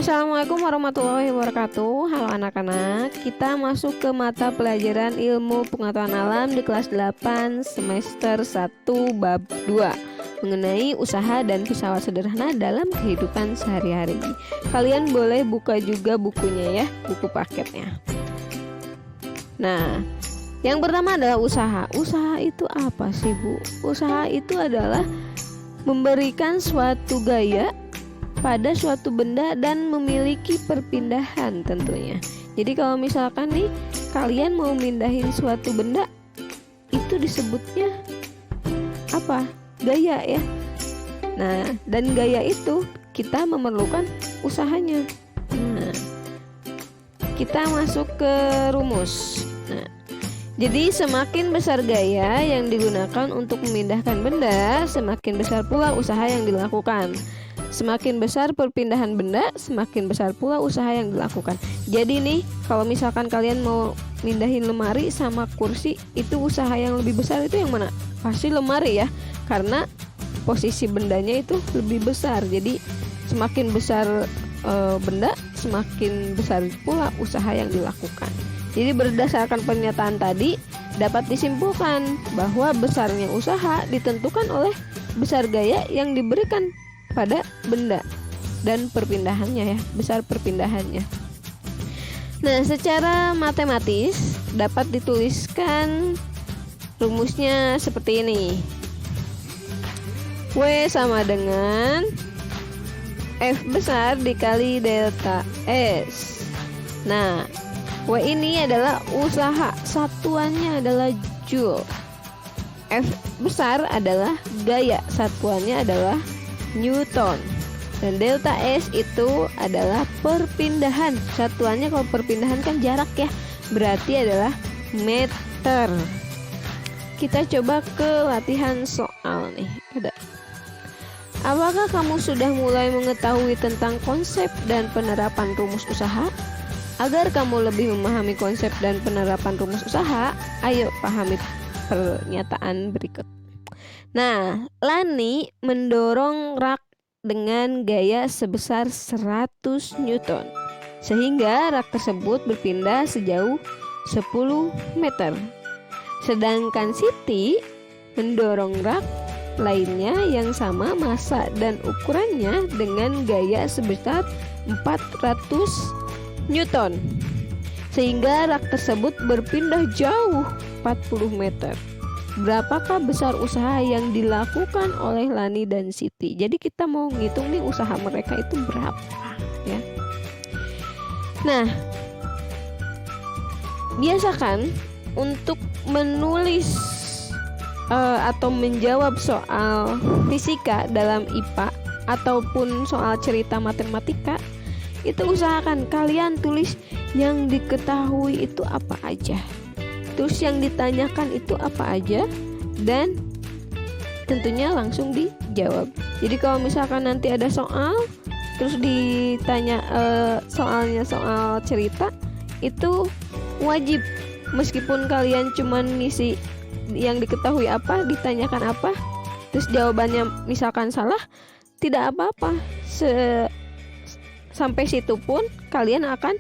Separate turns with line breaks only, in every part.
Assalamualaikum warahmatullahi wabarakatuh. Halo anak-anak, kita masuk ke mata pelajaran ilmu pengetahuan alam di kelas 8 semester 1 bab 2 mengenai usaha dan pesawat sederhana dalam kehidupan sehari-hari. Kalian boleh buka juga bukunya ya, buku paketnya. Nah, yang pertama adalah usaha. Usaha itu apa sih, Bu? Usaha itu adalah memberikan suatu gaya pada suatu benda dan memiliki perpindahan tentunya. Jadi kalau misalkan nih kalian mau mindahin suatu benda, itu disebutnya apa? Gaya ya. Nah, dan gaya itu kita memerlukan usahanya. Nah, kita masuk ke rumus. Nah, jadi semakin besar gaya yang digunakan untuk memindahkan benda, semakin besar pula usaha yang dilakukan. Semakin besar perpindahan benda, semakin besar pula usaha yang dilakukan. Jadi nih, kalau misalkan kalian mau mindahin lemari sama kursi, itu usaha yang lebih besar itu yang mana? Pasti lemari ya, karena posisi bendanya itu lebih besar. Jadi semakin besar benda, semakin besar pula usaha yang dilakukan. Jadi berdasarkan pernyataan tadi, dapat disimpulkan bahwa besarnya usaha ditentukan oleh besar gaya yang diberikan pada benda dan perpindahannya ya, besar perpindahannya. Nah, secara matematis dapat dituliskan rumusnya seperti ini. W sama dengan F besar dikali delta S. Nah, W ini adalah usaha, satuannya adalah joule. F besar adalah gaya, satuannya adalah Newton, dan delta S itu adalah perpindahan, satuannya kalau perpindahan kan jarak ya, berarti adalah meter. Kita coba ke latihan soal nih. Ada. Apakah kamu sudah mulai mengetahui tentang konsep dan penerapan rumus usaha? Agar kamu lebih memahami konsep dan penerapan rumus usaha, ayo pahami pernyataan berikut. Nah, Lani mendorong rak dengan gaya sebesar 100 Newton, sehingga rak tersebut berpindah sejauh 10 meter. Sedangkan Siti mendorong rak lainnya yang sama massa dan ukurannya dengan gaya sebesar 400 Newton, sehingga rak tersebut berpindah jauh 40 meter. Berapakah besar usaha yang dilakukan oleh Lani dan Siti? Jadi kita mau ngitung nih usaha mereka itu berapa ya. Nah, biasakan untuk menulis atau menjawab soal fisika dalam IPA ataupun soal cerita matematika, itu usahakan kalian tulis yang diketahui itu apa aja, terus yang ditanyakan itu apa aja, dan tentunya langsung dijawab. Jadi kalau misalkan nanti ada soal terus ditanya soalnya soal cerita, itu wajib meskipun kalian cuman ngisi yang diketahui apa, ditanyakan apa, terus jawabannya misalkan salah, tidak apa-apa. Sampai situ pun kalian akan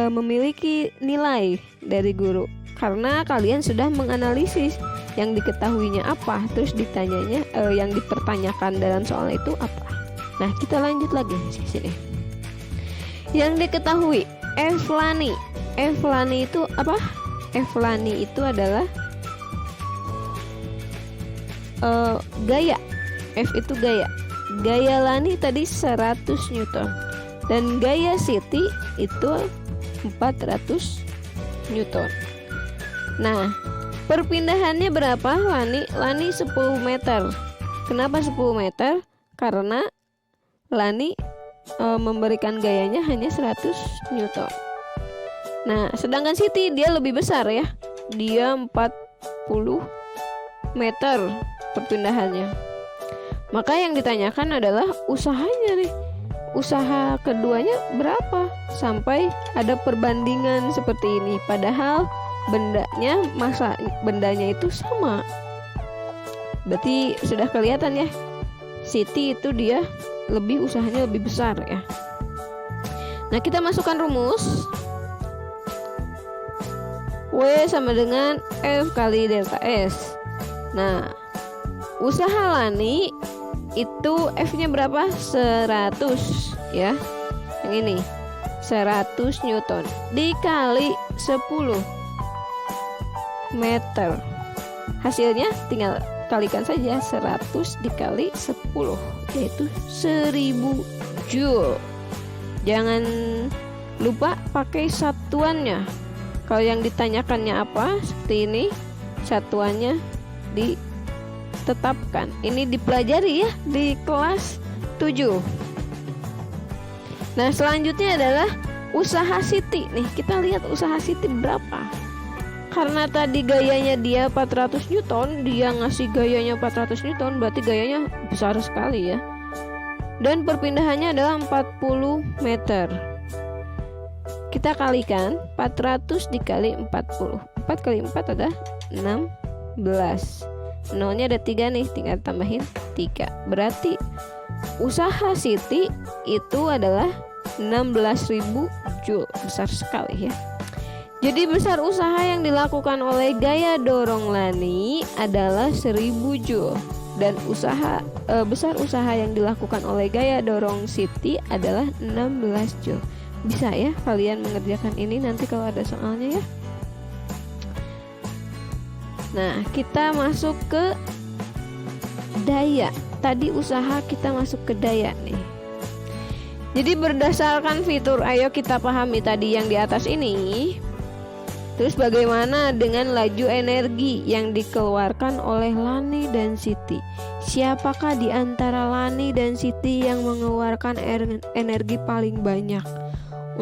memiliki nilai dari guru, karena kalian sudah menganalisis yang diketahuinya apa, terus ditanyanya yang dipertanyakan dalam soal itu apa. Nah, kita lanjut lagi di sini. Yang diketahui F Lani. F Lani itu apa? F Lani itu adalah gaya. F itu gaya. Gaya Lani tadi 100 Newton, dan gaya Siti itu 400 Newton. Nah, perpindahannya berapa Lani? Lani 10 meter. Kenapa 10 meter? Karena Lani memberikan gayanya hanya 100 Newton. Nah, sedangkan Siti dia lebih besar ya. Dia 40 meter perpindahannya. Maka yang ditanyakan adalah usahanya nih. Usaha keduanya berapa? Sampai ada perbandingan seperti ini. Padahal masa bendanya itu sama. Berarti sudah kelihatan ya, Siti itu dia usahanya lebih besar ya. Nah, kita masukkan rumus. W sama dengan F kali delta S. Nah, usaha Lani itu F-nya berapa? 100 ya. Yang ini 100 Newton dikali 10 meter. Hasilnya tinggal kalikan saja, 100 dikali 10 yaitu 1000 Joule. Jangan lupa pakai satuannya. Kalau yang ditanyakannya apa, seperti ini, satuannya ditetapkan. Ini dipelajari ya di kelas 7. Nah, selanjutnya adalah usaha Siti. Nih, kita lihat usaha Siti berapa. Karena tadi gayanya dia 400 Newton, dia ngasih gayanya 400 Newton, berarti gayanya besar sekali ya. Dan perpindahannya adalah 40 meter. Kita kalikan 400 dikali 40. 4 kali 4 ada 16. Nolnya ada 3 nih, tinggal tambahin 3. Berarti usaha Siti itu adalah 16.000 Joule. Besar sekali ya. Jadi besar usaha yang dilakukan oleh gaya dorong Lani adalah 1000 Joule. Dan besar usaha yang dilakukan oleh gaya dorong Siti adalah 16 Joule. Bisa ya kalian mengerjakan ini nanti kalau ada soalnya ya. Nah, kita masuk ke daya. Tadi usaha, kita masuk ke daya nih. Jadi berdasarkan fitur, ayo kita pahami tadi yang di atas ini. Terus bagaimana dengan laju energi yang dikeluarkan oleh Lani dan Siti? Siapakah di antara Lani dan Siti yang mengeluarkan energi paling banyak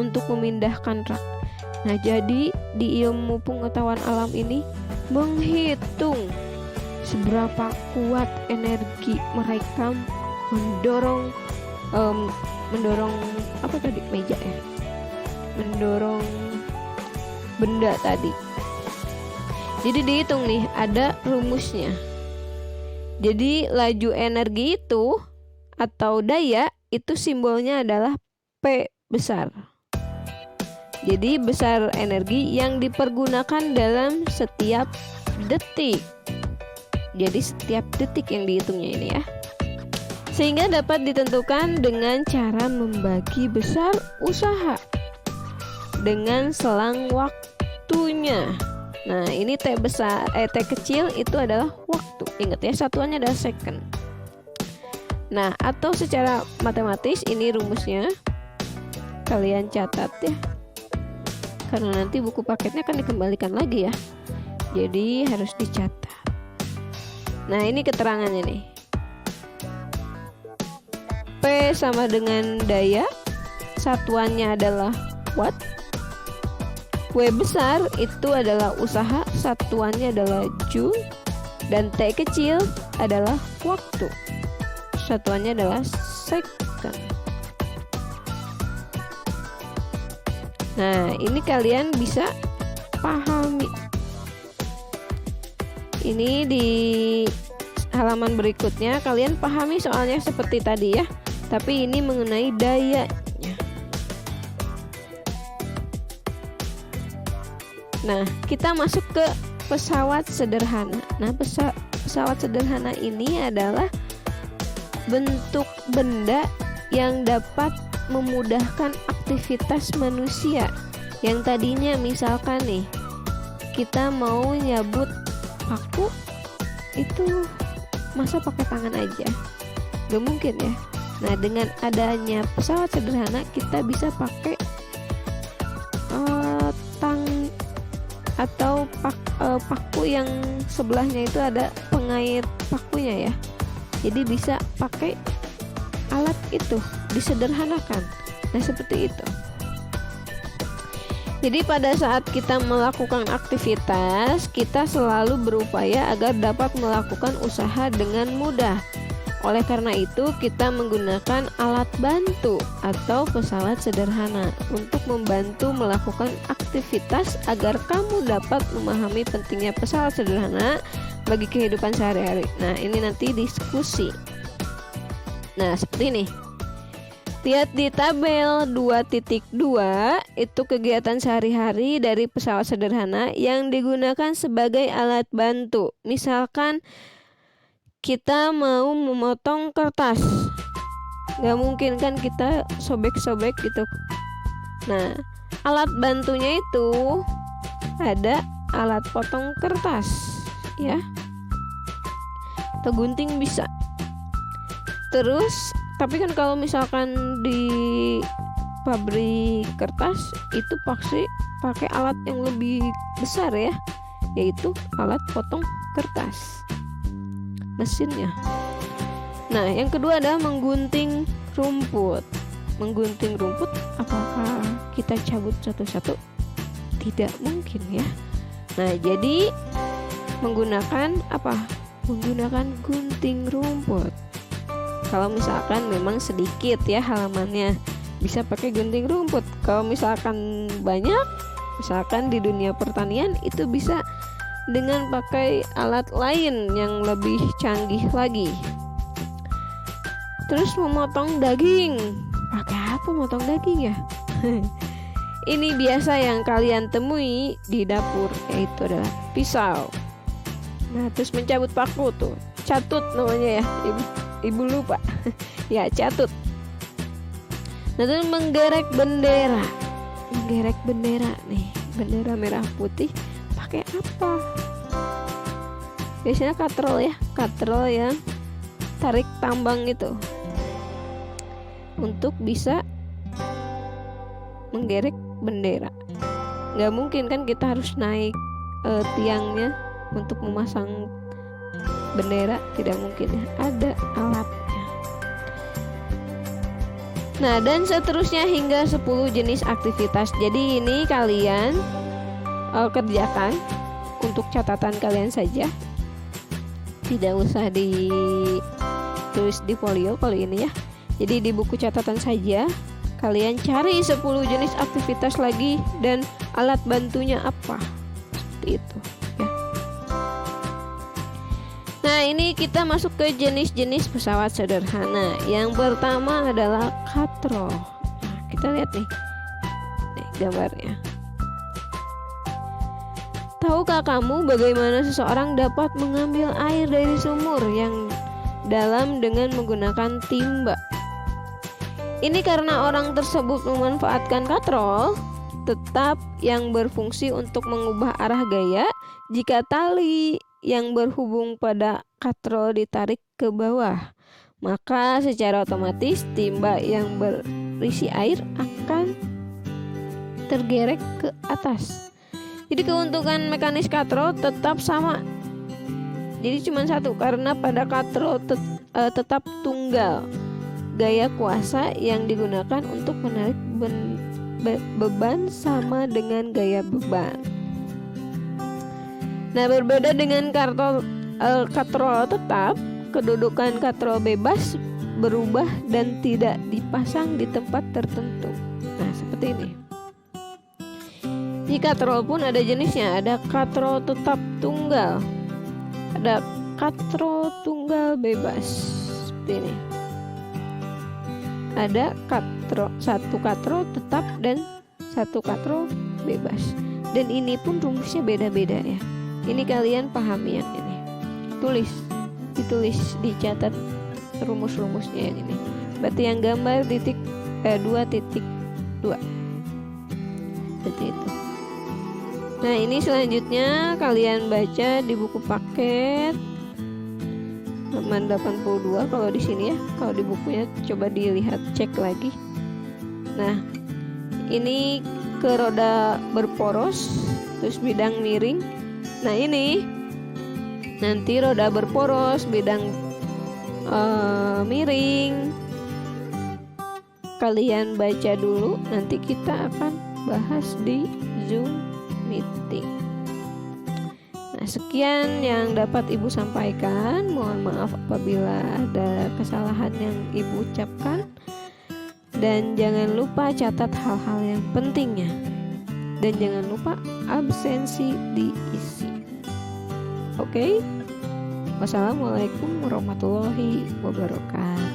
untuk memindahkan rak? Nah, jadi di ilmu pengetahuan alam ini menghitung seberapa kuat energi mereka mendorong apa tadi, meja ya, mendorong benda tadi. Jadi dihitung nih, ada rumusnya. Jadi laju energi itu atau daya itu simbolnya adalah P besar. Jadi besar energi yang dipergunakan dalam setiap detik. Jadi setiap detik yang dihitungnya ini ya. Sehingga dapat ditentukan dengan cara membagi besar usaha dengan selang waktunya. Nah, ini T besar, T kecil itu adalah waktu. Ingat ya, satuannya adalah second. Nah, atau secara matematis ini rumusnya kalian catat ya. Karena nanti buku paketnya akan dikembalikan lagi ya. Jadi harus dicatat. Nah, ini keterangannya nih. P sama dengan daya, satuannya adalah watt. W besar itu adalah usaha, satuannya adalah joule. Dan T kecil adalah waktu, satuannya adalah second. Nah, ini kalian bisa pahami. Ini di halaman berikutnya kalian pahami soalnya seperti tadi ya. Tapi ini mengenai dayanya. Nah, kita masuk ke pesawat sederhana. Nah, pesawat sederhana ini adalah bentuk benda yang dapat memudahkan aktivitas manusia. Yang tadinya misalkan nih, kita mau nyabut paku, itu masa pakai tangan aja? Gak mungkin ya. Nah, dengan adanya pesawat sederhana, kita bisa pakai atau paku yang sebelahnya itu ada pengait pakunya ya. Jadi bisa pakai alat itu, disederhanakan. Nah, seperti itu. Jadi pada saat kita melakukan aktivitas, kita selalu berupaya agar dapat melakukan usaha dengan mudah. Oleh karena itu, kita menggunakan alat bantu atau pesawat sederhana untuk membantu melakukan aktivitas agar kamu dapat memahami pentingnya pesawat sederhana bagi kehidupan sehari-hari. Nah, ini nanti diskusi. Nah, seperti ini. Lihat di tabel 2.2, itu kegiatan sehari-hari dari pesawat sederhana yang digunakan sebagai alat bantu. Misalkan kita mau memotong kertas, nggak mungkin kan kita sobek-sobek gitu. Nah, alat bantunya itu ada alat potong kertas, ya, atau gunting bisa. Terus tapi kan kalau misalkan di pabrik kertas itu pasti pakai alat yang lebih besar ya, yaitu alat potong kertas, mesinnya. Nah, yang kedua adalah menggunting rumput. Menggunting rumput, apakah kita cabut satu-satu? Tidak mungkin ya. Nah, jadi menggunakan apa? Menggunakan gunting rumput. Kalau misalkan memang sedikit ya halamannya, bisa pakai gunting rumput. Kalau misalkan banyak, misalkan di dunia pertanian, itu bisa dengan pakai alat lain yang lebih canggih lagi. Terus memotong daging, pakai apa motong daging ya? Ini biasa yang kalian temui di dapur, yaitu adalah pisau. Nah, terus mencabut paku tuh, catut namanya ya, ibu lupa. Ya, catut. Nah, terus menggerek bendera. Menggerek bendera nih, bendera merah putih pakai apa? Biasanya katrol ya, katrol yang tarik tambang itu, untuk bisa menggerek bendera. Nggak mungkin kan kita harus naik tiangnya untuk memasang bendera, tidak mungkin ya, ada alatnya. Nah, dan seterusnya hingga 10 jenis aktivitas. Jadi ini kalian kerjakan untuk catatan kalian saja, tidak usah ditulis di folio kalau ini ya. Jadi di buku catatan saja kalian cari 10 jenis aktivitas lagi dan alat bantunya apa, seperti itu ya. Nah, ini kita masuk ke jenis-jenis pesawat sederhana. Yang pertama adalah katrol. Nah, kita lihat nih gambarnya. Tahukah kamu bagaimana seseorang dapat mengambil air dari sumur yang dalam dengan menggunakan timba? Ini karena orang tersebut memanfaatkan katrol tetap yang berfungsi untuk mengubah arah gaya jika tali yang berhubung pada katrol ditarik ke bawah. Maka secara otomatis timba yang berisi air akan tergerek ke atas. Jadi keuntungan mekanis katrol tetap sama. Jadi cuma satu, karena pada katrol tetap tunggal. Gaya kuasa yang digunakan untuk menarik beban sama dengan gaya beban. Nah, berbeda dengan katrol tetap, kedudukan katrol bebas berubah dan tidak dipasang di tempat tertentu. Nah, seperti ini. Di katrol pun ada jenisnya, ada katrol tetap tunggal, ada katrol tunggal bebas, seperti ini. Ada satu katrol tetap dan satu katrol bebas. Dan ini pun rumusnya beda-beda ya. Ini kalian pahami yang ini. Ditulis, dicatat rumus-rumusnya yang ini. Berarti yang gambar 2.2. Seperti itu. Nah, ini selanjutnya kalian baca di buku paket halaman 82 kalau di sini ya. Kalau di bukunya coba dilihat, cek lagi. Nah, ini ke roda berporos, terus bidang miring. Nah, ini nanti roda berporos, bidang miring. Kalian baca dulu, nanti kita akan bahas di Zoom meeting. Nah, sekian yang dapat Ibu sampaikan. Mohon maaf apabila ada kesalahan yang Ibu ucapkan. Dan jangan lupa catat hal-hal yang pentingnya. Dan jangan lupa absensi diisi. Oke? Wassalamualaikum warahmatullahi wabarakatuh.